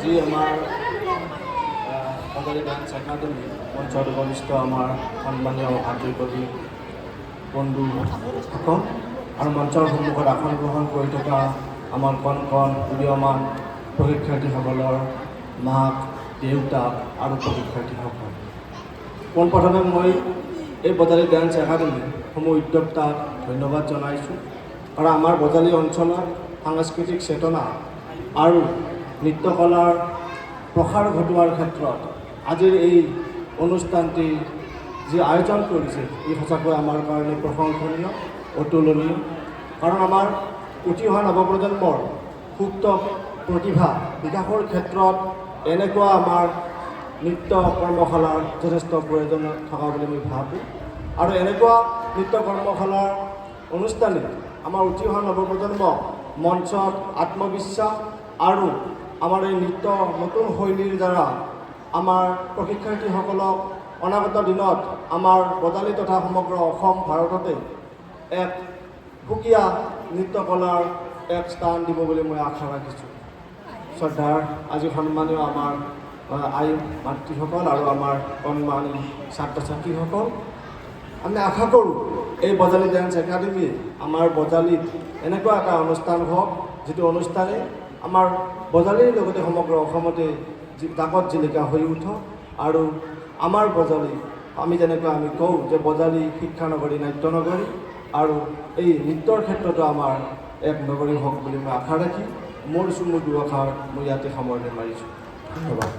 আজি আমাৰ Bajali dance academy মঞ্চত উপবিষ্ট আমাৰ সন্মানীয় ভাতৃ কবি বন্ধুসকল আৰু মঞ্চৰ সন্মুখত আসন গ্ৰহণ কৰি থকা আমাৰ কণ কণ উদীয়মান প্ৰশিক্ষাৰ্থীসকলৰ মাক দেউতাক আৰু প্ৰশিক্ষাৰ্থীসকল পোনপ্ৰথমে মই এই বজালী ডান্স একাডেমিৰ সমূহ উদ্যোক্তাক ধন্যবাদ জনাইছোঁ। কাৰণ আমাৰ বজালী অঞ্চলত সাংস্কৃতিক চেতনা আৰু নৃত্যকলাৰ প্ৰসাৰ ঘটোৱাৰ ক্ষেত্ৰত আজিৰ এই অনুষ্ঠানটি যি আয়োজন কৰিছে ই সঁচাকৈ আমাৰ কাৰণে প্ৰশংসনীয়, অতুলনীয়। কাৰণ আমাৰ উঠি অহা নৱপ্ৰজন্মৰ সুপ্ত প্ৰতিভা বিকাশৰ ক্ষেত্ৰত এনেকুৱা আমাৰ নৃত্য কৰ্মশালাৰ যথেষ্ট প্ৰয়োজন থকা বুলি মই ভাবোঁ। আৰু এনেকুৱা নৃত্য কৰ্মশালাৰ অনুষ্ঠানে আমাৰ উঠি অহা নৱপ্ৰজন্মক মঞ্চত আত্মবিশ্বাস আৰু আমাৰ এই নৃত্য নতুন শৈলীৰ দ্বাৰা আমাৰ প্ৰশিক্ষাৰ্থীসকলক অনাগত দিনত আমাৰ বজালী তথা সমগ্ৰ অসম ভাৰততে এক সুকীয়া নৃত্যকলাৰ এক স্থান দিব বুলি মই আশা ৰাখিছোঁ। শ্ৰদ্ধাৰ আজি সন্মানীয় আমাৰ আই মাতৃসকল আৰু আমাৰ কণমানি ছাত্ৰ ছাত্ৰীসকল, আমি আশা কৰোঁ এই বজালী ডান্স একাডেমি আমাৰ বজালীত এনেকুৱা এটা অনুষ্ঠান হওক যিটো অনুষ্ঠানে আমাৰ বজালীৰ লগতে সমগ্ৰ অসমতে জাকত জিলিকা হৈ উঠক। আৰু আমাৰ বজালী আমি যেনেকৈ আমি কওঁ যে বজালী শিক্ষা নগৰী, নাট্য নগৰী, আৰু এই নৃত্যৰ ক্ষেত্ৰতো আমাৰ এক নগৰী হওক বুলি মই আশা ৰাখি মোৰ দুআষাৰ মই ইয়াতে সামৰণি মাৰিছোঁ। ধন্যবাদ।